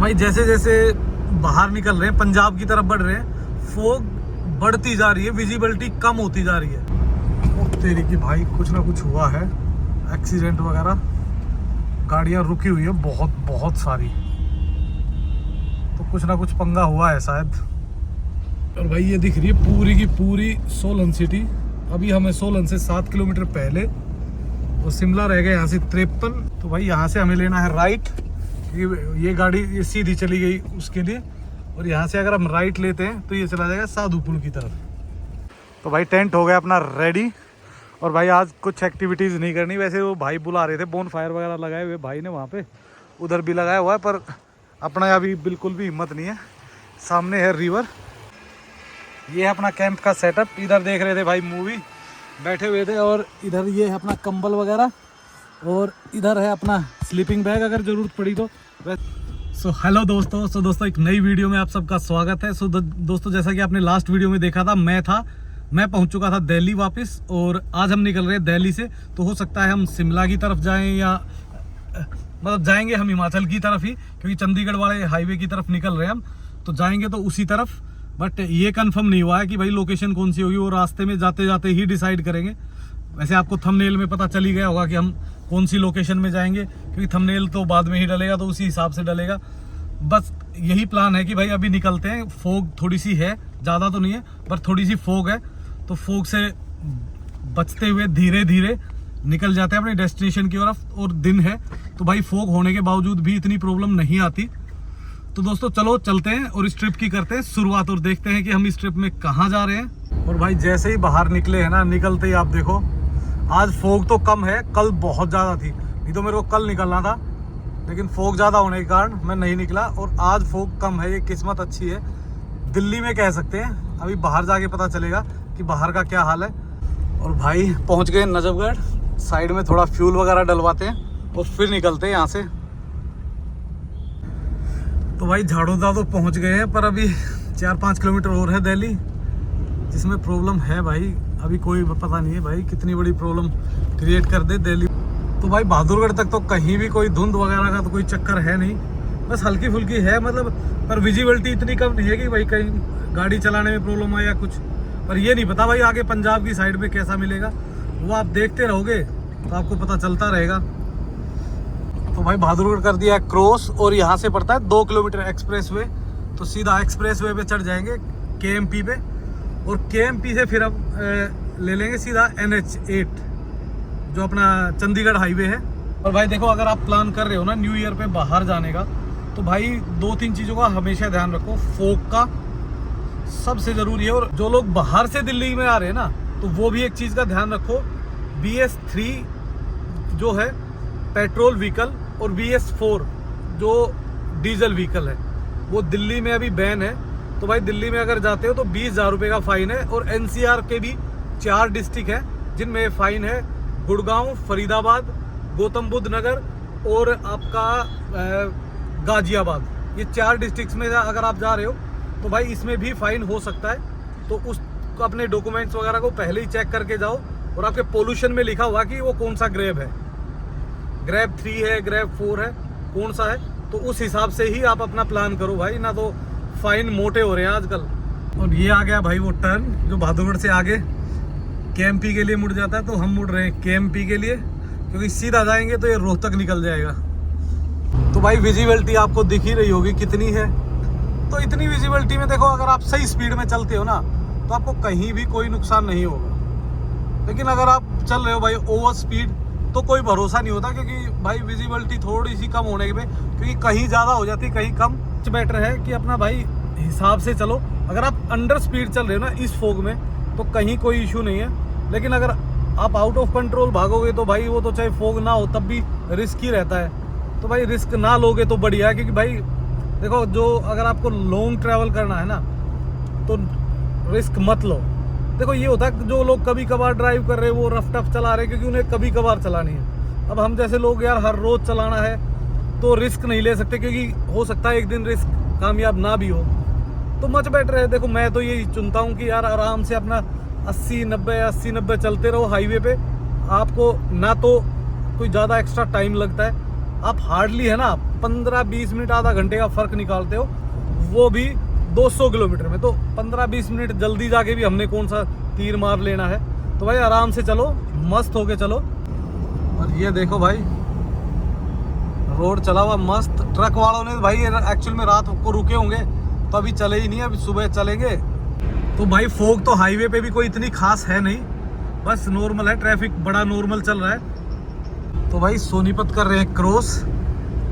भाई जैसे जैसे बाहर निकल रहे हैं, पंजाब की तरफ बढ़ रहे हैं, फोग बढ़ती जा रही है, विजिबिलिटी कम होती जा रही है। ओ तेरी की भाई, कुछ ना कुछ हुआ है, एक्सीडेंट वगैरह, गाड़ियां रुकी हुई है बहुत बहुत सारी, तो कुछ ना कुछ पंगा हुआ है शायद। और भाई ये दिख रही है पूरी की पूरी सोलन सिटी। अभी हमें सोलन से 7 किलोमीटर पहले, और शिमला रह गया यहाँ से 53। तो भाई यहाँ से हमें लेना है राइट, ये गाड़ी ये सीधी चली गई उसके लिए, और यहाँ से अगर हम राइट लेते हैं तो ये चला जाएगा साधुपुर की तरफ। तो भाई टेंट हो गया अपना रेडी, और भाई आज कुछ एक्टिविटीज़ नहीं करनी। वैसे वो भाई बुला रहे थे, बोन फायर वगैरह लगाए हुए भाई ने वहाँ पे, उधर भी लगाया हुआ है, पर अपना अभी बिल्कुल भी हिम्मत नहीं है। सामने है रिवर, ये है अपना कैंप का सेटअप। इधर देख रहे थे भाई मूवी, बैठे हुए थे, और इधर ये है अपना कंबल वगैरह, और इधर है अपना स्लीपिंग बैग अगर ज़रूरत पड़ी तो। सो हेलो दोस्तों, दोस्तों एक नई वीडियो में आप सबका स्वागत है। दोस्तों जैसा कि आपने लास्ट वीडियो में देखा था, मैं पहुंच चुका था दिल्ली वापस, और आज हम निकल रहे हैं दिल्ली से। तो हो सकता है हम शिमला की तरफ जाएं, या मतलब जाएंगे हम हिमाचल की तरफ ही, क्योंकि चंडीगढ़ वाले हाईवे की तरफ निकल रहे हैं हम, तो जाएंगे तो उसी तरफ। बट ये कंफर्म नहीं हुआ है कि भाई लोकेशन कौन सी होगी, वो रास्ते में जाते जाते ही डिसाइड करेंगे। वैसे आपको थंबनेल में पता चल ही गया होगा कि हम कौन सी लोकेशन में जाएंगे, क्योंकि थंबनेल तो बाद में ही डलेगा, तो उसी हिसाब से डलेगा। बस यही प्लान है कि भाई अभी निकलते हैं। फोग थोड़ी सी है, ज़्यादा तो नहीं है पर थोड़ी सी फोग है, तो फोग से बचते हुए धीरे धीरे निकल जाते हैं अपने डेस्टिनेशन की तरफ। और दिन है तो भाई फोग होने के बावजूद भी इतनी प्रॉब्लम नहीं आती। तो दोस्तों चलो चलते हैं और इस ट्रिप की करते हैं शुरुआत, और देखते हैं कि हम इस ट्रिप में कहाँ जा रहे हैं। और भाई जैसे ही बाहर निकले हैं ना, निकलते ही आप देखो, आज फोग तो कम है, कल बहुत ज़्यादा थी। नहीं तो मेरे को कल निकलना था, लेकिन फोग ज़्यादा होने के कारण मैं नहीं निकला, और आज फोग कम है। ये किस्मत अच्छी है दिल्ली में कह सकते हैं। अभी बाहर जाके पता चलेगा कि बाहर का क्या हाल है। और भाई पहुंच गए नजफगढ़, साइड में थोड़ा फ्यूल वगैरह डलवाते हैं और फिर निकलते हैं यहाँ से। तो भाई झाड़ूदा तो पहुंच गए हैं, पर अभी 4-5 किलोमीटर और है दिल्ली, जिसमें प्रॉब्लम है भाई। अभी कोई पता नहीं है भाई कितनी बड़ी प्रॉब्लम क्रिएट कर दे दिल्ली। तो भाई बहादुरगढ़ तक तो कहीं भी कोई धुंध वगैरह का तो कोई चक्कर है नहीं, बस हल्की फुल्की है मतलब, पर विजिबिलिटी इतनी कम नहीं है कि भाई कहीं गाड़ी चलाने में प्रॉब्लम आए या कुछ। पर ये नहीं पता भाई आगे पंजाब की साइड में कैसा मिलेगा, वो आप देखते रहोगे तो आपको पता चलता रहेगा। तो भाई बहादुरगढ़ कर दिया क्रॉस, और यहाँ से पड़ता है 2 किलोमीटर एक्सप्रेस वे। तो सीधा एक्सप्रेस वे पे चढ़ जाएंगे KMP पे, और KMP से फिर हम ले लेंगे सीधा NH8 जो अपना चंडीगढ़ हाईवे है। और भाई देखो, अगर आप प्लान कर रहे हो ना न्यू ईयर पे बाहर जाने का, तो भाई 2-3 चीज़ों का हमेशा ध्यान रखो। फोग का सबसे ज़रूरी है, और जो लोग बाहर से दिल्ली में आ रहे हैं ना, तो वो भी एक चीज़ का ध्यान रखो। BS3 जो है पेट्रोल व्हीकल, और BS4 जो डीजल व्हीकल है, वो दिल्ली में अभी बैन है। तो भाई दिल्ली में अगर जाते हो तो 20,000 रुपये का फ़ाइन है। और NCR के भी 4 डिस्ट्रिक्ट हैं जिनमें फ़ाइन है, गुड़गांव, फरीदाबाद, गौतम बुद्ध नगर और आपका गाजियाबाद। ये 4 डिस्ट्रिक्ट्स में अगर आप जा रहे हो तो भाई इसमें भी फ़ाइन हो सकता है। तो उस अपने डॉक्यूमेंट्स वगैरह को पहले ही चेक करके जाओ, और आपके पोल्यूशन में लिखा हुआ कि वो कौन सा ग्रेब है, ग्रेब 3 है, ग्रेब 4 है, कौन सा है, तो उस हिसाब से ही आप अपना प्लान करो भाई, ना तो फ़ाइन मोटे हो रहे हैं आजकल। और ये आ गया भाई वो टर्न जो बहादुरगढ़ से आगे KMP के लिए मुड़ जाता है, तो हम मुड़ रहे हैं KMP के लिए, क्योंकि सीधा जाएंगे तो ये रोहतक निकल जाएगा। तो भाई विजिबिलिटी आपको दिख ही रही होगी कितनी है। तो इतनी विजिबिलिटी में देखो, अगर आप सही स्पीड में चलते हो ना, तो आपको कहीं भी कोई नुकसान नहीं होगा। लेकिन अगर आप चल रहे हो भाई ओवर स्पीड, तो कोई भरोसा नहीं होता, क्योंकि भाई विजिबिलिटी थोड़ी सी कम होने पे, क्योंकि कहीं ज़्यादा हो जाती कहीं कम। बेटर है कि अपना भाई हिसाब से चलो। अगर आप अंडर स्पीड चल रहे हो ना इस फोग में, तो कहीं कोई इशू नहीं है। लेकिन अगर आप आउट ऑफ कंट्रोल भागोगे तो भाई वो तो चाहे फोग ना हो तब भी रिस्क ही रहता है। तो भाई रिस्क ना लोगे तो बढ़िया है, क्योंकि भाई देखो, जो अगर आपको लॉन्ग ट्रैवल करना है ना, तो रिस्क मत लो। देखो ये होता है कि जो लोग कभी कभार ड्राइव कर रहे हैं वो रफ टफ चला रहे हैं, क्योंकि उन्हें कभी कभार चलानी है। अब हम जैसे लोग यार हर रोज चलाना है, तो रिस्क नहीं ले सकते, क्योंकि हो सकता है एक दिन रिस्क कामयाब ना भी हो। तो मच बेटर है, देखो मैं तो यही चुनता हूँ कि यार आराम से अपना 80-90 चलते रहो हाईवे पे। आपको ना तो कोई ज़्यादा एक्स्ट्रा टाइम लगता है, आप हार्डली है ना 15-20 मिनट आधा घंटे का फ़र्क निकालते हो, वो भी 200 किलोमीटर में। तो 15-20 मिनट जल्दी जाके भी हमने कौन सा तीर मार लेना है। तो भाई आराम से चलो, मस्त होके चलो। और ये देखो भाई रोड चला हुआ मस्त। ट्रक वालों ने भाई एक्चुअल में रात को रुके होंगे तो अभी चले ही नहीं, अभी सुबह चलेंगे। तो भाई फोग तो हाईवे पे भी कोई इतनी खास है नहीं, बस नॉर्मल है, ट्रैफिक बड़ा नॉर्मल चल रहा है। तो भाई सोनीपत कर रहे हैं क्रॉस,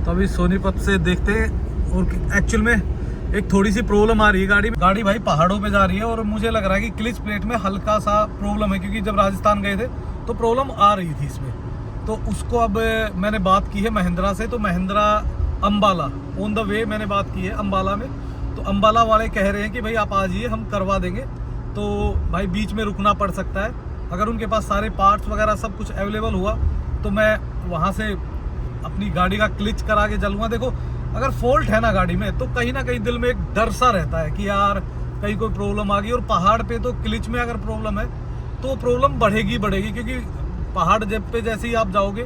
तो अभी सोनीपत से देखते हैं। और एक्चुअल में एक थोड़ी सी प्रॉब्लम आ रही है गाड़ी भाई पहाड़ों पे जा रही है, और मुझे लग रहा है कि क्लिच प्लेट में हल्का सा प्रॉब्लम है, क्योंकि जब राजस्थान गए थे तो प्रॉब्लम आ रही थी इसमें। तो उसको अब मैंने बात की है महिंद्रा से, तो Mahindra Ambala on the way मैंने बात की है अम्बाला में। तो अम्बाला वाले कह रहे हैं कि भाई आप आ जाइए, हम करवा देंगे। तो भाई बीच में रुकना पड़ सकता है, अगर उनके पास सारे पार्ट्स वगैरह सब कुछ अवेलेबल हुआ तो मैं वहाँ से अपनी गाड़ी का क्लिच करा के चलूँगा। देखो अगर फॉल्ट है ना गाड़ी में, तो कहीं ना कहीं दिल में एक डर सा रहता है कि यार कहीं कोई प्रॉब्लम आ गई। और पहाड़ पे तो क्लिच में अगर प्रॉब्लम है तो प्रॉब्लम बढ़ेगी, क्योंकि पहाड़ जब पे जैसे ही आप जाओगे,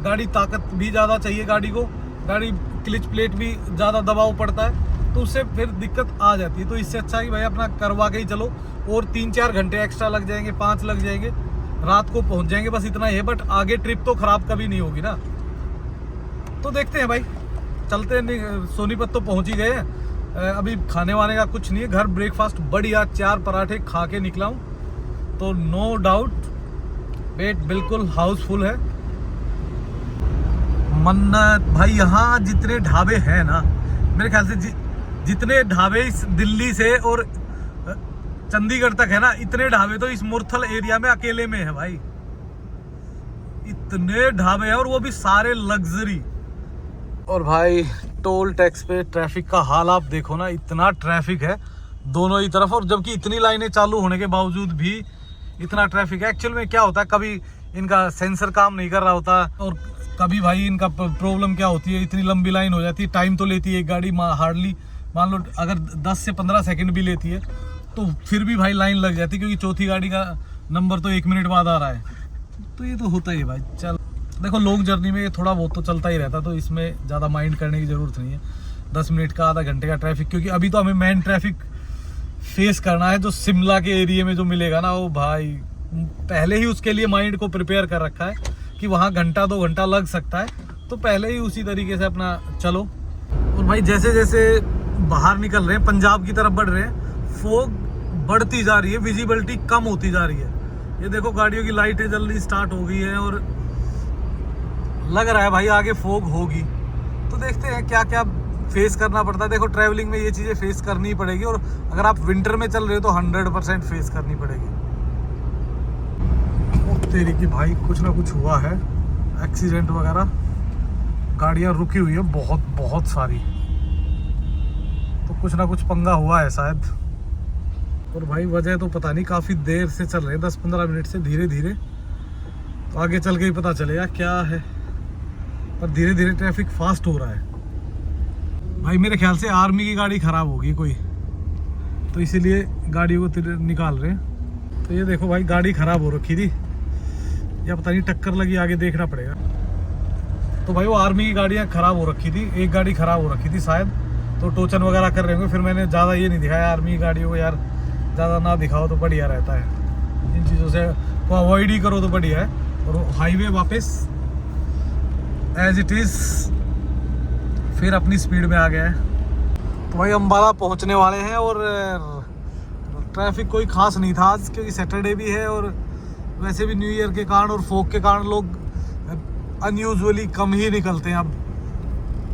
गाड़ी ताकत भी ज़्यादा चाहिए गाड़ी को, गाड़ी क्लिच प्लेट भी ज़्यादा दबाव पड़ता है, तो उससे फिर दिक्कत आ जाती है। तो इससे अच्छा कि भाई अपना करवा के ही चलो, और 3-4 घंटे एक्स्ट्रा लग जाएंगे, 5 लग जाएंगे, रात को पहुंच जाएंगे, बस इतना ही है। बट आगे ट्रिप तो ख़राब कभी नहीं होगी ना। तो देखते हैं भाई, चलते हैं। सोनीपत तो पहुंच ही गए हैं, अभी खाने वाने का कुछ नहीं है। घर ब्रेकफास्ट बढ़िया 4 पराठे खा के निकला हूँ, तो नो डाउट पेट बिल्कुल हाउसफुल है। मन्नत भाई, यहाँ जितने ढाबे हैं ना, मेरे ख्याल से जितने ढाबे इस दिल्ली से और चंडीगढ़ तक है ना, इतने ढाबे तो इस मुरथल एरिया में अकेले में है भाई। इतने ढाबे हैं, और वो भी सारे लग्जरी। और भाई टोल टैक्स पे ट्रैफिक का हाल आप देखो ना, इतना ट्रैफिक है दोनों ही तरफ, और जबकि इतनी लाइनें चालू होने के बावजूद भी इतना ट्रैफिक है। एक्चुअल में क्या होता है, कभी इनका सेंसर काम नहीं कर रहा होता, और कभी भाई इनका प्रॉब्लम क्या होती है, इतनी लंबी लाइन हो जाती है, टाइम तो लेती है एक गाड़ी हार्डली, मान लो अगर 10 से 15 सेकंड भी लेती है, तो फिर भी भाई लाइन लग जाती है, क्योंकि चौथी गाड़ी का नंबर तो 1 मिनट बाद आ रहा है। तो ये तो होता ही है भाई। चल देखो, लॉन्ग जर्नी में ये थोड़ा बहुत तो चलता ही रहता, तो इसमें ज़्यादा माइंड करने की ज़रूरत नहीं है। 10 मिनट का आधा घंटे का ट्रैफिक, क्योंकि अभी तो हमें मेन ट्रैफिक फेस करना है, जो शिमला के एरिया में जो मिलेगा ना, वो भाई पहले ही उसके लिए माइंड को प्रिपेयर कर रखा है कि वहाँ 1-2 घंटा लग सकता है, तो पहले ही उसी तरीके से अपना चलो। और भाई जैसे जैसे बाहर निकल रहे हैं, पंजाब की तरफ बढ़ रहे हैं, फोग बढ़ती जा रही है, विजिबिलिटी कम होती जा रही है। ये देखो गाड़ियों की लाइटें जल्दी स्टार्ट हो गई हैं, और लग रहा है भाई आगे फोग होगी। तो देखते हैं क्या क्या फेस करना पड़ता है। देखो ट्रैवलिंग में ये चीज़ें फेस करनी ही पड़ेगी, और अगर आप विंटर में चल रहे हो तो 100% फेस करनी पड़ेगी। तेरी की भाई कुछ ना कुछ हुआ है, एक्सीडेंट वगैरह, गाड़ियाँ रुकी हुई है बहुत सारी, तो कुछ ना कुछ पंगा हुआ है शायद। और भाई वजह तो पता नहीं, काफ़ी देर से चल रहे हैं, 10-15 मिनट से धीरे धीरे, तो आगे चल के ही पता चलेगा क्या है। पर धीरे धीरे ट्रैफिक फास्ट हो रहा है भाई। मेरे ख्याल से आर्मी की गाड़ी ख़राब होगी कोई, तो इसीलिए गाड़ियों को निकाल रहे हैं। तो ये देखो भाई गाड़ी ख़राब हो रखी थी, या पता नहीं टक्कर लगी, आगे देखना पड़ेगा। तो भाई वो आर्मी की गाड़ियाँ ख़राब हो रखी थी, एक गाड़ी ख़राब हो रखी थी शायद, तो टोचन वगैरह कर रहे होंगे। फिर मैंने ज़्यादा ये नहीं दिखाया आर्मी की गाड़ियों को, यार ज़्यादा ना दिखाओ तो बढ़िया रहता है, इन चीज़ों से को अवॉइड ही करो तो बढ़िया है। और हाईवे वापस एज इट इज़ फिर अपनी स्पीड में आ गया है। तो भाई अम्बाला पहुंचने वाले हैं, और ट्रैफिक कोई खास नहीं था आज, क्योंकि सैटरडे भी है, और वैसे भी न्यू ईयर के कारण और फोग के कारण लोग अनयूजुअली कम ही निकलते हैं अब।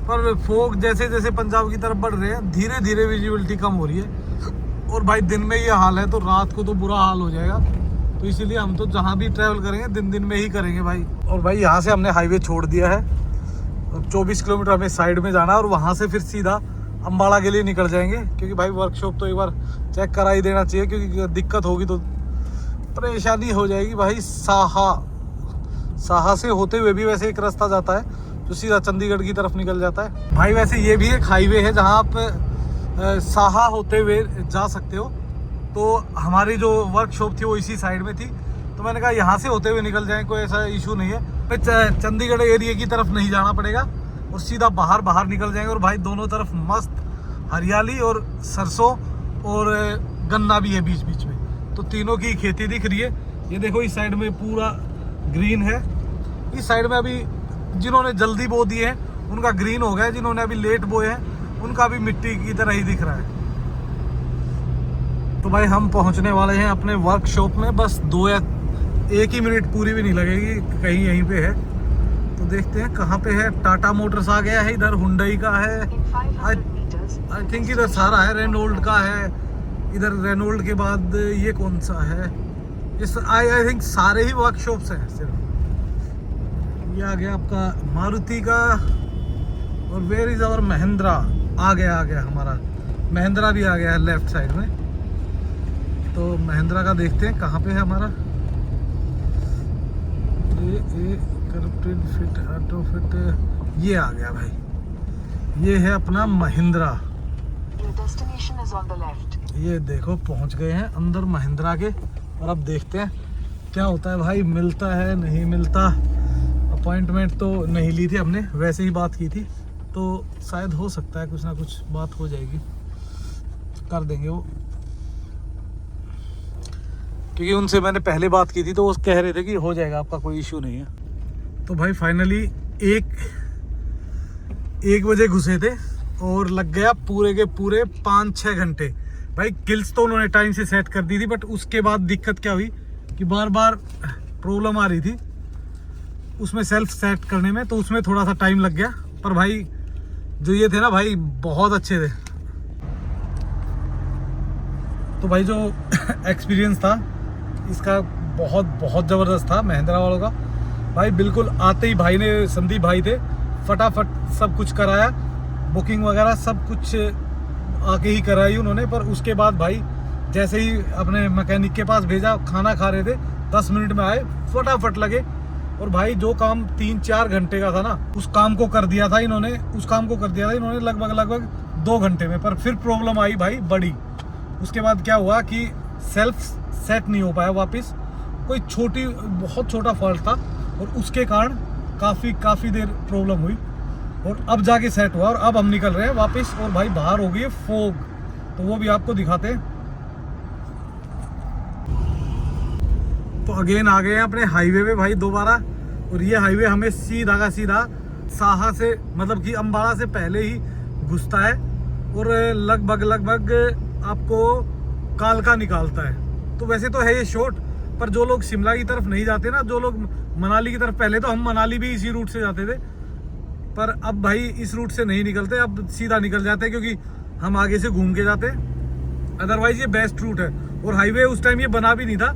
पर फोग जैसे जैसे पंजाब की तरफ बढ़ रहे हैं, धीरे धीरे विजिबिलिटी कम हो रही है, और भाई दिन में ये हाल है तो रात को तो बुरा हाल हो जाएगा। तो इसीलिए हम तो जहाँ भी ट्रैवल करेंगे दिन में ही करेंगे भाई। और भाई यहाँ से हमने हाईवे छोड़ दिया है, 24 किलोमीटर हमें साइड में जाना है, और वहाँ से फिर सीधा अम्बाला के लिए निकल जाएंगे, क्योंकि भाई वर्कशॉप तो एक बार चेक करा ही देना चाहिए, क्योंकि दिक्कत होगी तो परेशानी हो जाएगी भाई। साहा से होते हुए भी वैसे एक रास्ता जाता है जो सीधा चंडीगढ़ की तरफ निकल जाता है भाई। वैसे ये भी एक हाईवे है जहाँ आप साहा होते हुए जा सकते हो। तो हमारी जो वर्कशॉप थी वो इसी साइड में थी, तो मैंने कहा यहाँ से होते हुए निकल जाएं, कोई ऐसा इशू नहीं है। फिर चंडीगढ़ एरिया की तरफ नहीं जाना पड़ेगा, और सीधा बाहर निकल जाएंगे। और भाई दोनों तरफ मस्त हरियाली और सरसों और गन्ना भी है बीच बीच में, तो तीनों की खेती दिख रही है। ये देखो इस साइड में पूरा ग्रीन है, इस साइड में अभी जिन्होंने जल्दी बो दिए हैं उनका ग्रीन हो गया, जिन्होंने अभी लेट बोए हैं उनका भी मिट्टी की तरह ही दिख रहा है। तो भाई हम पहुंचने वाले हैं अपने वर्कशॉप में, बस 2 या 1 ही मिनट पूरी भी नहीं लगेगी, कहीं यहीं पे है। तो देखते हैं कहाँ पे है। टाटा मोटर्स आ गया है, इधर हुंडई का है, आई थिंक इधर सारा है, रेनोल्ड का है, इधर रेनोल्ड के बाद ये कौन सा है, इस आई थिंक सारे ही वर्कशॉप्स हैं सिर्फ। ये आ गया आपका मारुति का, और वेयर इज आवर महिंद्रा, आ गया हमारा महिंद्रा भी आ गया है लेफ्ट साइड में। तो महिंद्रा का देखते हैं कहाँ पे है हमारा। ये करप्टेड फिट ऑटो फिट, ये आ गया भाई, ये है अपना महिंद्रा। ये देखो पहुंच गए हैं अंदर महिंद्रा के, और अब देखते हैं क्या होता है भाई, मिलता है नहीं मिलता। अपॉइंटमेंट तो नहीं ली थी हमने, वैसे ही बात की थी, तो शायद हो सकता है कुछ ना कुछ बात हो जाएगी, कर देंगे वो, क्योंकि उनसे मैंने पहले बात की थी तो वो कह रहे थे कि हो जाएगा आपका, कोई इशू नहीं है। तो भाई फाइनली 1 बजे घुसे थे और लग गया पूरे के पूरे 5-6 घंटे। भाई किल्स तो उन्होंने टाइम से सेट कर दी थी, बट उसके बाद दिक्कत क्या हुई कि बार बार प्रॉब्लम आ रही थी उसमें सेल्फ सेट करने में, तो उसमें थोड़ा सा टाइम लग गया। पर भाई जो ये थे ना भाई बहुत अच्छे थे। तो भाई जो एक्सपीरियंस था इसका बहुत ज़बरदस्त था महिंद्रा वालों का। भाई बिल्कुल आते ही भाई ने, संदीप भाई थे, फटाफट सब कुछ कराया, बुकिंग वगैरह सब कुछ आके ही कराई उन्होंने। पर उसके बाद भाई जैसे ही अपने मैकेनिक के पास भेजा, खाना खा रहे थे, 10 मिनट में आए, फटाफट लगे। और भाई जो काम 3-4 घंटे का था ना, उस काम को कर दिया था इन्होंने लगभग 2 घंटे में। पर फिर प्रॉब्लम आई भाई बड़ी। उसके बाद क्या हुआ कि सेल्फ सेट नहीं हो पाया वापस, कोई बहुत छोटा फॉल्ट था, और उसके कारण काफ़ी देर प्रॉब्लम हुई, और अब जाके सेट हुआ। और अब हम निकल रहे हैं वापस, और भाई बाहर हो गई है फॉग, तो वो भी आपको दिखाते हैं। तो अगेन आ गए हैं अपने हाईवे पे भाई दोबारा, और ये हाईवे हमें सीधा का सीधा साहा से, मतलब कि अम्बाला से पहले ही घुसता है, और लगभग आपको कालका निकालता है। तो वैसे तो है ये शॉर्ट, पर जो लोग शिमला की तरफ नहीं जाते ना, जो लोग मनाली की तरफ, पहले तो हम मनाली भी इसी रूट से जाते थे, पर अब भाई इस रूट से नहीं निकलते, अब सीधा निकल जाते हैं, क्योंकि हम आगे से घूम के जाते हैं। अदरवाइज ये बेस्ट रूट है। और हाईवे उस टाइम ये बना भी नहीं था,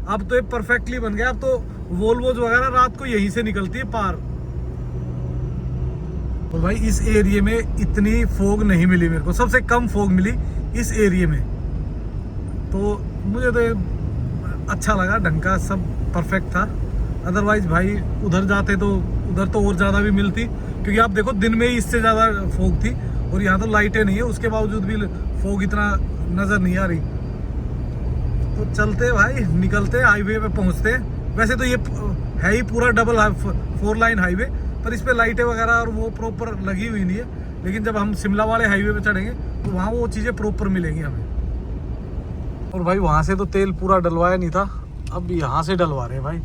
अब तो ये परफेक्टली बन गया। अब तो वोल्वोज वगैरह रात को यहीं से निकलती है पार। और भाई इस एरिया में इतनी फोग नहीं मिली मेरे को, सबसे कम फोग मिली इस एरिया में, तो मुझे तो अच्छा लगा, ढंग का सब परफेक्ट था। अदरवाइज भाई उधर जाते तो उधर तो और ज़्यादा भी मिलती, क्योंकि आप देखो दिन में ही इससे ज़्यादा फोग थी, और यहाँ तो लाइटें नहीं है, उसके बावजूद भी फोग इतना नज़र नहीं आ रही। तो चलते भाई, निकलते हाईवे पे पहुँचते हैं। वैसे तो ये है ही पूरा डबल 4 लाइन हाईवे, पर इस पे लाइटें वगैरह और वो प्रॉपर लगी हुई नहीं है, लेकिन जब हम शिमला वाले हाईवे पे चढ़ेंगे तो वहाँ वो चीज़ें प्रॉपर मिलेंगी हमें। और भाई वहाँ से तो तेल पूरा डलवाया नहीं था, अब यहाँ से डलवा रहे हैं भाई,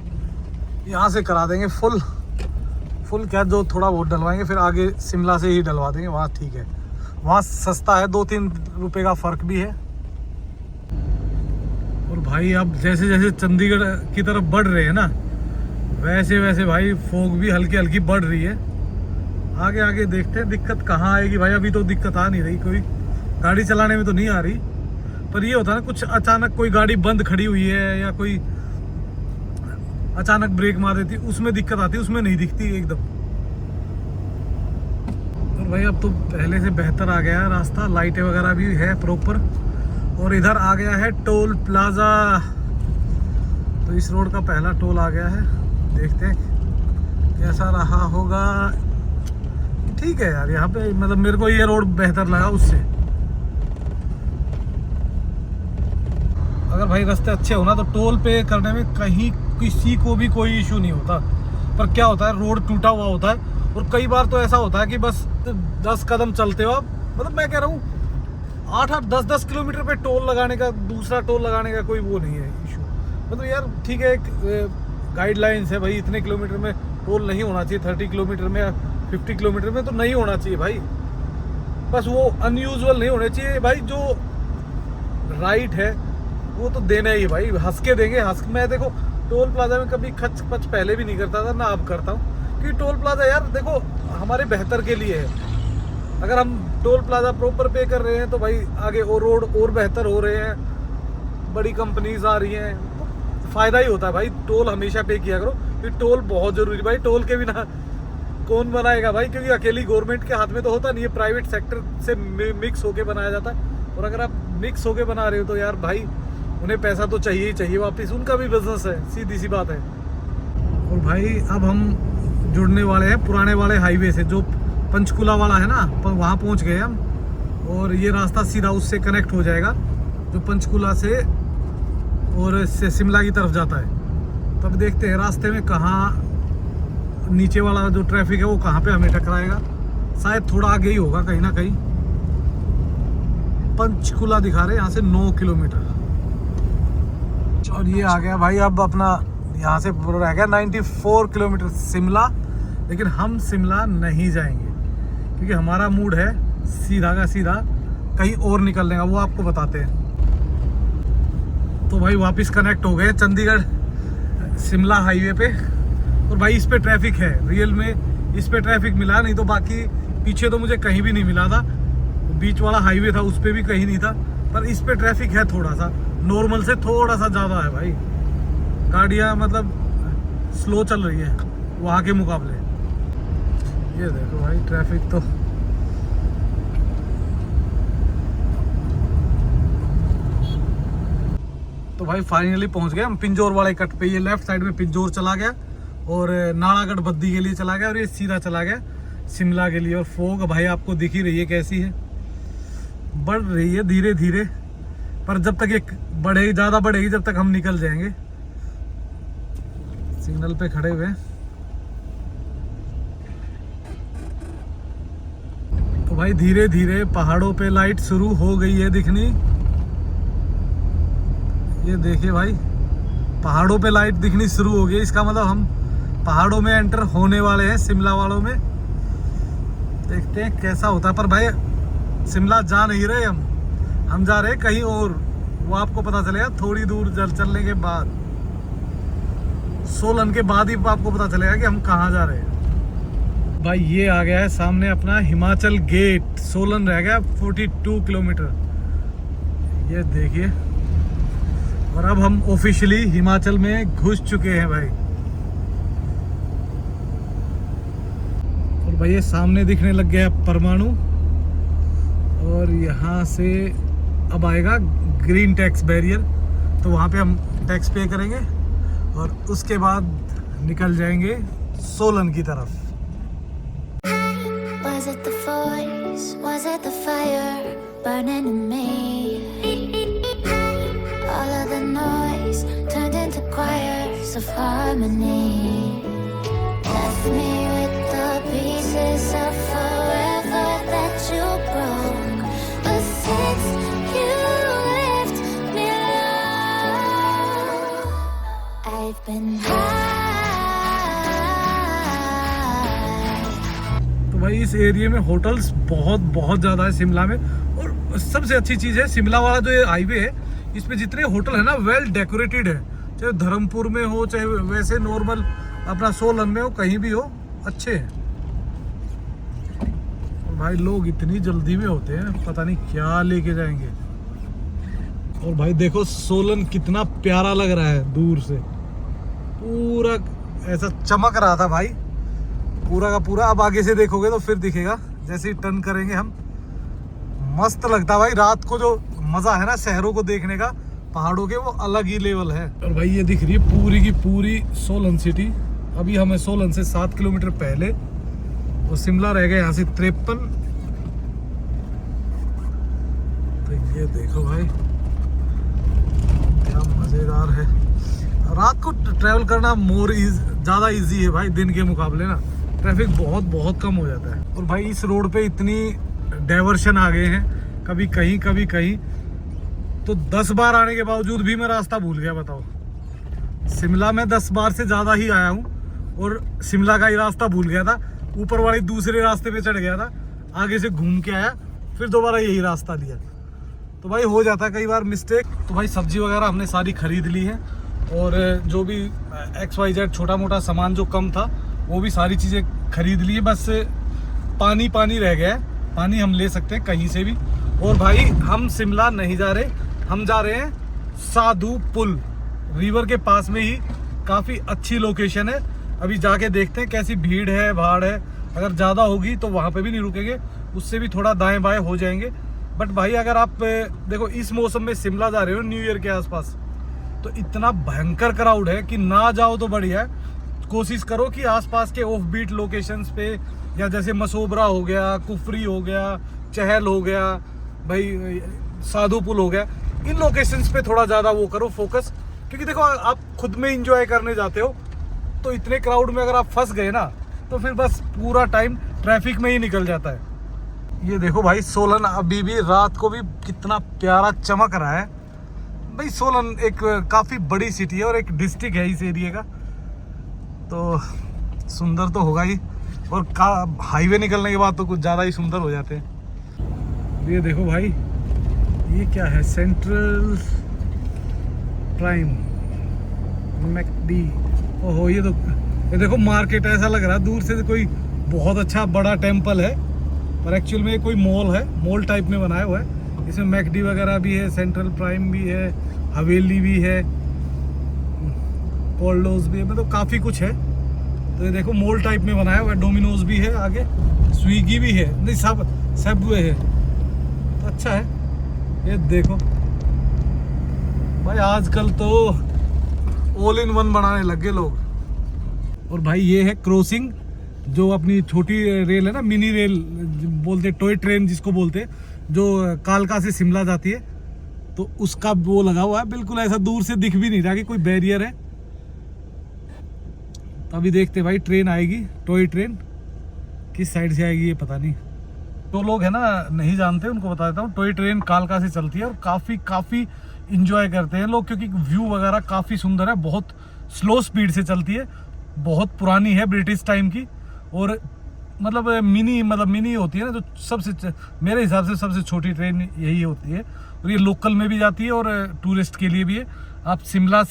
यहाँ से करा देंगे फुल क्या, जो थोड़ा बहुत डलवाएंगे, फिर आगे शिमला से ही डलवा देंगे, वहाँ ठीक है, वहाँ सस्ता है, 2-3 रुपए का फ़र्क भी है। और भाई अब जैसे जैसे चंडीगढ़ की तरफ बढ़ रहे हैं ना, वैसे वैसे भाई फोग भी हल्की बढ़ रही है। आगे देखते हैं दिक्कत कहाँ आएगी भाई। अभी तो दिक्कत आ नहीं रही, कोई गाड़ी चलाने में तो नहीं आ रही, पर ये होता है ना, कुछ अचानक कोई गाड़ी बंद खड़ी हुई है या कोई अचानक ब्रेक मार देती, उसमें दिक्कत आती है, उसमें नहीं दिखती एकदम। और भाई अब तो पहले से बेहतर आ गया है रास्ता, लाइटें वगैरह भी है प्रॉपर, और इधर आ गया है टोल प्लाजा। तो इस रोड का पहला टोल आ गया है, देखते हैं कैसा रहा होगा। ठीक है यार, यहाँ पे मतलब मेरे को ये रोड बेहतर लगा उससे। अगर भाई रास्ते अच्छे हो ना, तो टोल पे करने में कहीं किसी को भी कोई इशू नहीं होता। पर क्या होता है, रोड टूटा हुआ होता है, और कई बार तो ऐसा होता है कि बस 10 कदम चलते हो आप, मतलब मैं कह रहा हूँ 8-8 10-10 किलोमीटर पे टोल लगाने का, दूसरा टोल लगाने का कोई वो नहीं है इशू। मतलब यार ठीक है, एक गाइडलाइंस है भाई, इतने किलोमीटर में टोल नहीं होना चाहिए, 30 किलोमीटर में या 50 किलोमीटर में तो नहीं होना चाहिए भाई। बस वो अनयूजुअल नहीं होने चाहिए भाई। जो राइट है वो तो देना ही है भाई, हंस के देंगे। हंस मैं देखो टोल प्लाजा में कभी खच पच पहले भी नहीं करता था, ना अब करता हूँ, क्योंकि टोल प्लाजा यार देखो हमारे बेहतर के लिए है। अगर हम टोल प्लाजा प्रॉपर पे कर रहे हैं तो भाई आगे और रोड और बेहतर हो रहे हैं, बड़ी कंपनीज आ रही हैं, तो फायदा ही होता है भाई। टोल हमेशा पे किया करो, क्योंकि टोल बहुत जरूरी भाई। टोल के बिना कौन बनाएगा भाई, क्योंकि अकेली गवर्नमेंट के हाथ में तो होता नहीं है, प्राइवेट सेक्टर से मिक्स होके बनाया जाता है। और अगर आप मिक्स होके बना रहे हो तो यार भाई उन्हें पैसा तो चाहिए ही चाहिए वापस, उनका भी बिजनेस है, सीधी सी बात है। और भाई अब हम जुड़ने वाले हैं पुराने वाले हाईवे से, जो पंचकुला वाला है ना, वहाँ पहुँच गए हम। और ये रास्ता सीधा उससे कनेक्ट हो जाएगा जो पंचकुला से और से शिमला की तरफ जाता है। तब देखते हैं रास्ते में कहाँ नीचे वाला जो ट्रैफिक है वो कहाँ पे हमें टकराएगा। शायद थोड़ा आगे ही होगा कहीं ना कहीं। पंचकुला दिखा रहे यहाँ से 9 किलोमीटर। और ये आ गया भाई अब अपना यहाँ से रह गया 94 किलोमीटर शिमला। लेकिन हम शिमला नहीं जाएंगे क्योंकि हमारा मूड है सीधा का सीधा कहीं और निकलने का, वो आपको बताते हैं। तो भाई वापस कनेक्ट हो गए चंडीगढ़ शिमला हाईवे पे। और भाई इस पे ट्रैफिक है, रियल में इस पे ट्रैफिक मिला, नहीं तो बाकी पीछे तो मुझे कहीं भी नहीं मिला था। बीच वाला हाईवे था उस पे भी कहीं नहीं था, पर इस पे ट्रैफिक है थोड़ा सा, नॉर्मल से थोड़ा सा ज़्यादा है भाई। गाड़ियाँ मतलब स्लो चल रही है वहाँ के मुकाबले। ये देखो भाई ट्रैफिक तो भाई फाइनली पहुंच गए हम पिंजौर वाले कट पे। ये लेफ्ट साइड में पिंजौर चला गया और नालागढ़ बद्दी के लिए चला गया, और ये सीधा चला गया शिमला के लिए। और फोग भाई आपको दिख ही रही है कैसी है, बढ़ रही है धीरे धीरे, पर जब तक ये बढ़ेगी, ज़्यादा बढ़ेगी जब तक हम निकल जाएंगे। सिग्नल पे खड़े हुए। तो भाई धीरे धीरे पहाड़ों पे लाइट शुरू हो गई है दिखनी। ये देखिए भाई पहाड़ों पे लाइट दिखनी शुरू हो गई, इसका मतलब हम पहाड़ों में एंटर होने वाले हैं शिमला वालों में। देखते हैं कैसा होता है। पर भाई शिमला जा नहीं रहे हम जा रहे हैं कहीं और, वो आपको पता चलेगा थोड़ी दूर चलने के बाद, सोलन के बाद ही आपको पता चलेगा कि हम कहाँ जा रहे हैं। भाई ये आ गया है सामने अपना हिमाचल गेट। सोलन रह गया 42 किलोमीटर, ये देखिए। और अब हम ऑफिशियली हिमाचल में घुस चुके हैं भाई। और भाई ये सामने दिखने लग गया है परमाणु, और यहाँ से अब आएगा ग्रीन टैक्स बैरियर, तो वहाँ पे हम टैक्स पे करेंगे और उसके बाद निकल जाएंगे सोलन की तरफ। Was it the voice? Was it the fire burning in me? All of the noise turned into choirs of harmony. Left me with the pieces of forever that you broke. But since you left me alone, I've been high. तो भाई इस area में hotels बहुत ज़्यादा है शिमला में। और सबसे अच्छी चीज़ है शिमला वाला जो ये हाईवे है, इस पे जितने होटल है ना वेल डेकोरेटेड है, चाहे धर्मपुर में हो चाहे वैसे नॉर्मल अपना सोलन में हो, कहीं भी हो, अच्छे हैं। और भाई लोग इतनी जल्दी में होते हैं, पता नहीं क्या लेके जाएंगे। और भाई देखो सोलन कितना प्यारा लग रहा है दूर से, पूरा ऐसा चमक रहा था भाई पूरा का पूरा। अब आगे से देखोगे तो फिर दिखेगा, जैसे ही टर्न करेंगे हम। मस्त लगता है भाई रात को, जो मजा है ना शहरों को देखने का पहाड़ों के, वो अलग ही लेवल है। और भाई ये दिख रही है पूरी की पूरी सोलन सिटी। अभी हमें सोलन से 7 किलोमीटर पहले, और शिमला रह गया यहाँ से 53। तो ये देखो भाई क्या मजेदार है। रात को ट्रैवल करना ज़्यादा इजी है भाई दिन के मुकाबले ना, ट्रैफिक बहुत बहुत कम हो जाता है। और भाई इस रोड पे इतनी डाइवर्शन आ गए हैं, कभी कहीं तो 10 बार आने के बावजूद भी मैं रास्ता भूल गया। बताओ, शिमला में 10 बार से ज़्यादा ही आया हूँ और शिमला का ही रास्ता भूल गया था। ऊपर वाले दूसरे रास्ते पे चढ़ गया था, आगे से घूम के आया, फिर दोबारा यही रास्ता लिया। तो भाई हो जाता है कई बार मिस्टेक। तो भाई सब्जी वगैरह हमने सारी खरीद ली है और जो भी XYZ छोटा मोटा सामान जो कम था वो भी सारी चीज़ें खरीद ली है। बस पानी रह गया है, पानी हम ले सकते हैं कहीं से भी। और भाई हम शिमला नहीं जा रहे, हम जा रहे हैं साधु पुल, रिवर के पास में ही काफ़ी अच्छी लोकेशन है। अभी जाके देखते हैं कैसी भीड़ है, भाड़ है। अगर ज़्यादा होगी तो वहाँ पे भी नहीं रुकेंगे, उससे भी थोड़ा दाएं बाएं हो जाएंगे। बट भाई अगर आप देखो इस मौसम में शिमला जा रहे हो न्यू ईयर के आसपास, तो इतना भयंकर क्राउड है कि ना जाओ तो बढ़िया है। कोशिश करो कि आसपास के ऑफ बीट लोकेशंस पे, या जैसे मसोबरा हो गया, कुफरी हो गया, चहल हो गया, भाई साधु पुल हो गया, इन लोकेशंस पे थोड़ा ज़्यादा वो करो फोकस। क्योंकि देखो आप खुद में इंजॉय करने जाते हो, तो इतने क्राउड में अगर आप फंस गए ना तो फिर बस पूरा टाइम ट्रैफिक में ही निकल जाता है। ये देखो भाई सोलन अभी भी रात को भी कितना प्यारा चमक रहा है। भाई सोलन एक काफ़ी बड़ी सिटी है और एक डिस्ट्रिक्ट है इस एरिया का, तो सुंदर तो होगा ही। और हाईवे निकलने के बाद तो कुछ ज़्यादा ही सुंदर हो जाते हैं। ये देखो भाई, ये क्या है, सेंट्रल प्राइम मैकडी। ओहो, ये देखो मार्केट, ऐसा लग रहा है दूर से कोई बहुत अच्छा बड़ा टेम्पल है, पर एक्चुअल में कोई मॉल है, मॉल टाइप में बनाया हुआ है। इसमें मैकडी वगैरह भी है, सेंट्रल प्राइम भी है, हवेली भी है, कॉल्डोज भी है, मतलब काफ़ी कुछ है। तो ये देखो मॉल टाइप में बनाया हुआ है, डोमिनोज भी है, आगे स्विगी भी है, नहीं सबवे है, तो अच्छा है। ये देखो भाई आजकल तो ऑल इन वन बनाने लग गए लोग। और भाई ये है क्रॉसिंग, जो अपनी छोटी रेल है ना, मिनी रेल बोलते, टॉय ट्रेन जिसको बोलते, जो कालका से शिमला जाती है, तो उसका वो लगा हुआ है। बिल्कुल ऐसा दूर से दिख भी नहीं रहा कि कोई बैरियर है। तो अभी देखते भाई ट्रेन आएगी, टॉय ट्रेन किस साइड से आएगी ये पता नहीं। तो लोग है ना नहीं जानते, उनको बता देता हूँ, टॉय ट्रेन कालका से चलती है और काफ़ी इंजॉय करते हैं लोग, क्योंकि व्यू वगैरह काफ़ी सुंदर है। बहुत स्लो स्पीड से चलती है, बहुत पुरानी है, ब्रिटिश टाइम की। और मतलब मिनी होती है ना, जो सबसे मेरे हिसाब से सबसे छोटी ट्रेन यही होती है। और ये लोकल में भी जाती है और टूरिस्ट के लिए भी है। आप शिमला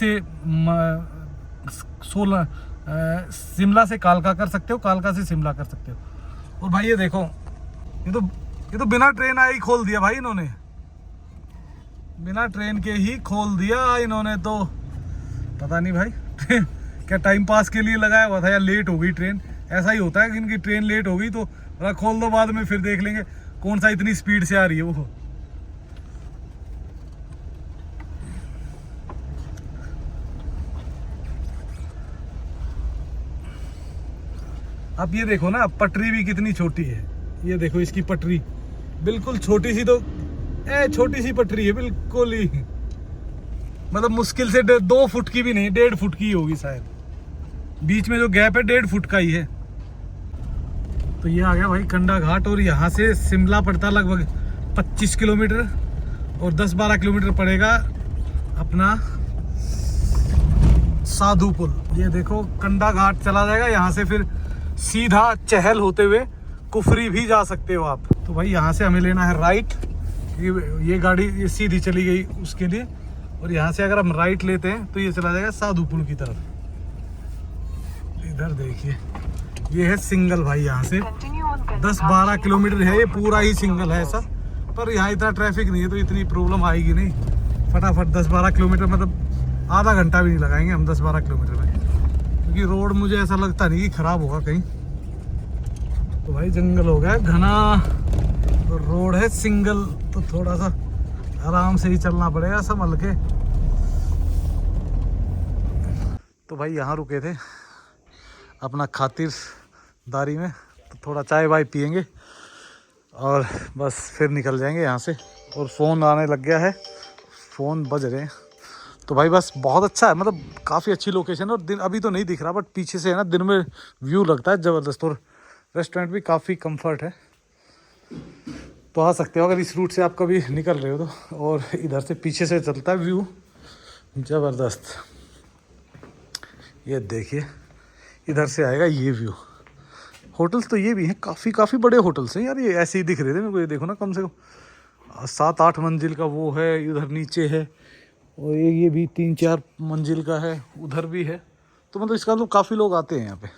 से कालका कर सकते हो, कालका से शिमला कर सकते हो। और भाई ये देखो, ये तो बिना ट्रेन आए ही खोल दिया भाई इन्होंने, बिना ट्रेन के ही खोल दिया इन्होंने। तो पता नहीं भाई क्या टाइम पास के लिए लगाया हुआ था या लेट हो गई ट्रेन। ऐसा ही होता है कि इनकी ट्रेन लेट हो गई तो खोल दो, बाद में फिर देख लेंगे कौन सा इतनी स्पीड से आ रही है वो। अब ये देखो ना, पटरी भी कितनी छोटी है। ये देखो इसकी पटरी बिल्कुल छोटी सी, तो छोटी सी पटरी है बिल्कुल ही, मतलब मुश्किल से 2 फुट की भी नहीं, 1.5 फुट की होगी शायद। बीच में जो गैप है 1.5 फुट का ही है। तो ये आ गया भाई कंडा घाट, और यहाँ से शिमला पड़ता लगभग 25 किलोमीटर और 10-12 किलोमीटर पड़ेगा अपना साधु पुल। ये देखो कंडा घाट चला जाएगा, यहाँ से फिर सीधा चहल होते हुए कुफरी भी जा सकते हो आप। तो भाई यहाँ से हमें लेना है राइट, ये गाड़ी ये सीधी चली गई उसके लिए। और यहाँ से अगर हम राइट लेते हैं तो ये चला जाएगा साधु पुल की तरफ। इधर देखिए ये है सिंगल भाई, यहाँ से 10-12 किलोमीटर है, ये पूरा ही सिंगल है ऐसा। पर यहाँ इतना ट्रैफिक नहीं है तो इतनी प्रॉब्लम आएगी नहीं। फटाफट 10-12 किलोमीटर, मतलब आधा घंटा भी नहीं लगाएंगे हम 10-12 किलोमीटर में, क्योंकि रोड मुझे ऐसा लगता नहीं कि ख़राब होगा कहीं। तो भाई जंगल हो गया घना, तो रोड है सिंगल, तो थोड़ा सा आराम से ही चलना पड़ेगा संभल के। तो भाई यहाँ रुके थे अपना खातिरदारी में, तो थोड़ा चाय वाय पियेंगे और बस फिर निकल जाएंगे यहाँ से। और फ़ोन आने लग गया है, फ़ोन बज रहे हैं, तो भाई बस बहुत अच्छा है, मतलब काफ़ी अच्छी लोकेशन है। और दिन अभी तो नहीं दिख रहा, बट पीछे से है ना दिन में व्यू लगता है ज़बरदस्त। और रेस्टोरेंट भी काफ़ी कंफर्ट है, तो आ सकते हो अगर इस रूट से आप कभी निकल रहे हो तो। और इधर से पीछे से चलता है व्यू ज़बरदस्त। ये देखिए इधर से आएगा ये व्यू। होटल्स तो ये भी हैं, काफ़ी बड़े होटल्स हैं यार। ये ऐसे ही दिख रहे थे मेरे को, ये देखो ना, कम से कम 7-8 मंजिल का वो है, उधर नीचे है, और ये भी 3-4 मंजिल का है, उधर भी है। तो मतलब इसका तो काफ़ी लोग आते हैं यहाँ पे।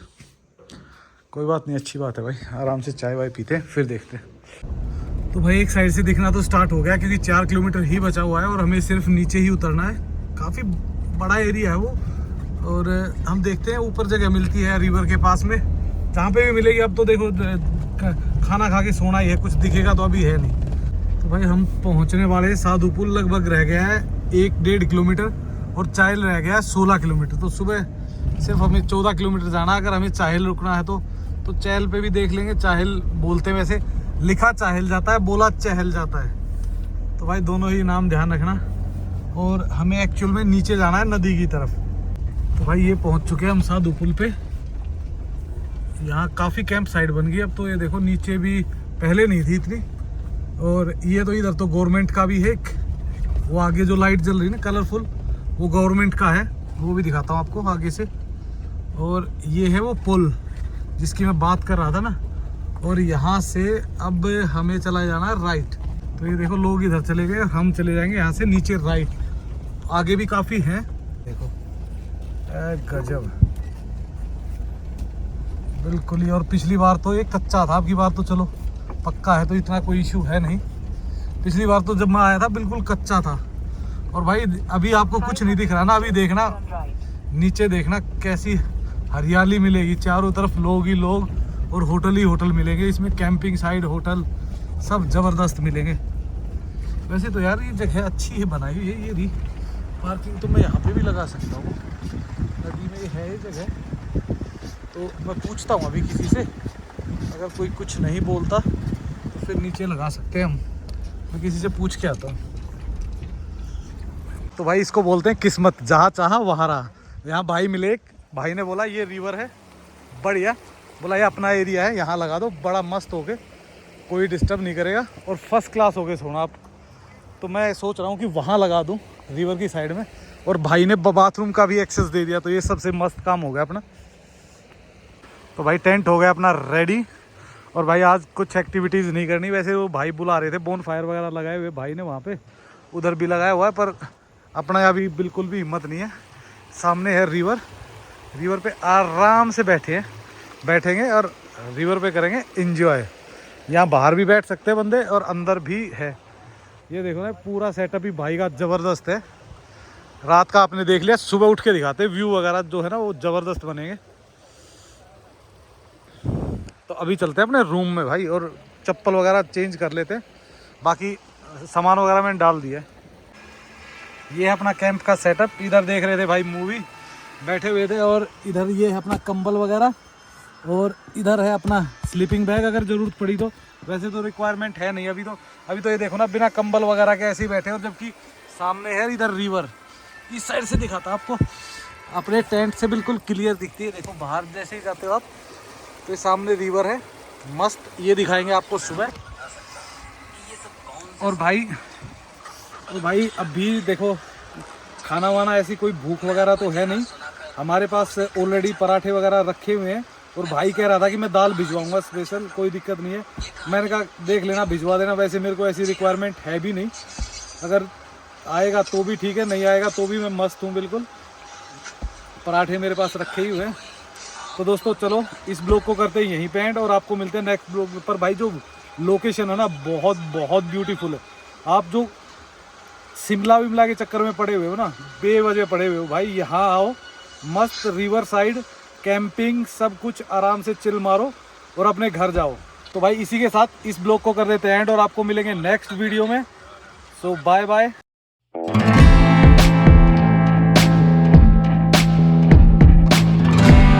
कोई बात नहीं, अच्छी बात है भाई। आराम से चाय वाय पीते हैं, फिर देखते हैं। तो भाई एक साइड से दिखना तो स्टार्ट हो गया, क्योंकि 4 किलोमीटर ही बचा हुआ है और हमें सिर्फ नीचे ही उतरना है। काफ़ी बड़ा एरिया है वो। और हम देखते हैं, ऊपर जगह मिलती है रिवर के पास में, जहाँ पे भी मिलेगी। अब तो देखो खाना खा के सोना ही है, कुछ दिखेगा तो अभी है नहीं। तो भाई हम पहुँचने वाले हैं साधुपुल। लगभग रह गया है 1-1.5 किलोमीटर और चाहल रह गया है 16 किलोमीटर। तो सुबह सिर्फ हमें 14 किलोमीटर जाना। अगर हमें चाहल रुकना है तो चहल पे भी देख लेंगे। चाहल बोलते हैं, वैसे लिखा चाहल जाता है, बोला चहल जाता है। तो भाई दोनों ही नाम ध्यान रखना। और हमें एक्चुअल में नीचे जाना है नदी की तरफ। तो भाई ये पहुंच चुके हैं हम साधुपुल पे। यहाँ काफ़ी कैंप साइट बन गई अब तो। ये देखो नीचे भी पहले नहीं थी इतनी। और ये तो इधर तो गवर्नमेंट का भी है। वो आगे जो लाइट जल रही है ना कलरफुल, वो गवर्नमेंट का है। वो भी दिखाता हूँ आपको आगे से। और ये है वो पुल जिसकी मैं बात कर रहा था ना। और यहाँ से अब हमें चला जाना है राइट। तो ये देखो लोग इधर चले गए, हम चले जाएंगे यहाँ से नीचे राइट। आगे भी काफ़ी हैं, देखो गजब बिल्कुल ही। और पिछली बार तो ये कच्चा था, अब की बार तो चलो पक्का है, तो इतना कोई इशू है नहीं। पिछली बार तो जब मैं आया था बिल्कुल कच्चा था। और भाई अभी आपको कुछ नहीं दिख रहा ना, अभी देखना नीचे, देखना कैसी हरियाली मिलेगी। चारों तरफ लोग ही लोग और होटल ही होटल मिलेंगे इसमें। कैंपिंग साइड, होटल सब ज़बरदस्त मिलेंगे। वैसे तो यार ये जगह अच्छी है बनाई हुई है। ये रही पार्किंग तो मैं यहाँ पे भी लगा सकता हूँ, नदी में है ये जगह। तो मैं पूछता हूँ अभी किसी से, अगर कोई कुछ नहीं बोलता तो फिर नीचे लगा सकते हैं हम। मैं किसी से पूछ के आता हूँ। तो भाई इसको बोलते हैं किस्मत, जहाँ चाहा वहाँ रहा। यहाँ भाई मिले, भाई ने बोला ये रिवर है बढ़िया, बोला ये अपना एरिया है, यहाँ लगा दो, बड़ा मस्त हो के, कोई डिस्टर्ब नहीं करेगा और फर्स्ट क्लास हो के सोना आप। तो मैं सोच रहा हूँ कि वहाँ लगा दूँ रिवर की साइड में। और भाई ने बाथरूम का भी एक्सेस दे दिया, तो ये सबसे मस्त काम हो गया अपना। तो भाई टेंट हो गया अपना रेडी। और भाई आज कुछ एक्टिविटीज़ नहीं करनी। वैसे वो भाई बुला रहे थे, बोन फायर वगैरह लगाए हुए भाई ने वहाँ पे, उधर भी लगाया हुआ है, पर अपना अभी बिल्कुल भी हिम्मत नहीं है। सामने है रिवर, रिवर पे आराम से बैठेंगे और रिवर पे करेंगे एंजॉय। यहाँ बाहर भी बैठ सकते हैं बंदे और अंदर भी है। ये देखो ना पूरा सेटअप ही भाई का ज़बरदस्त है। रात का आपने देख लिया, सुबह उठ के दिखाते व्यू वगैरह जो है ना वो ज़बरदस्त बनेंगे। तो अभी चलते हैं अपने रूम में भाई, और चप्पल वगैरह चेंज कर लेते हैं। बाकी सामान वगैरह मैंने डाल दिया है। ये है अपना कैंप का सेटअप। इधर देख रहे थे भाई मूवी, बैठे हुए थे। और इधर ये है अपना कंबल वगैरह, और इधर है अपना स्लीपिंग बैग अगर ज़रूरत पड़ी तो। वैसे तो रिक्वायरमेंट है नहीं अभी तो ये देखो ना बिना कंबल वगैरह के ऐसे ही बैठे हैं। और जबकि सामने है इधर रिवर, इस साइड से दिखाता आपको, अपने टेंट से बिल्कुल क्लियर दिखती है। देखो बाहर जैसे ही जाते हो आप तो सामने रिवर है मस्त, ये दिखाएंगे आपको सुबह। और भाई अभी देखो खाना वाना ऐसी कोई भूख वगैरह तो है नहीं हमारे पास, ऑलरेडी पराठे वगैरह रखे हुए हैं। और भाई कह रहा था कि मैं दाल भिजवाऊंगा स्पेशल, कोई दिक्कत नहीं है। मैंने कहा देख लेना, भिजवा देना। वैसे मेरे को ऐसी रिक्वायरमेंट है भी नहीं, अगर आएगा तो भी ठीक है, नहीं आएगा तो भी मैं मस्त हूँ बिल्कुल। पराठे मेरे पास रखे ही हुए हैं। तो दोस्तों चलो इस ब्लॉग को करते हैं यहीं पे एंड, और आपको मिलते हैं नेक्स्ट ब्लॉग पर। भाई जो लोकेशन है ना बहुत बहुत ब्यूटीफुल है। आप जो शिमला विमला के चक्कर में पड़े हुए हो ना, बेवजह पड़े हुए हो भाई, यहाँ आओ, मस्त रिवर साइड कैंपिंग सब कुछ, आराम से चिल मारो और अपने घर जाओ। तो भाई इसी के साथ इस ब्लॉग को कर देते हैं एंड, और आपको मिलेंगे नेक्स्ट वीडियो में। सो बाय बाय।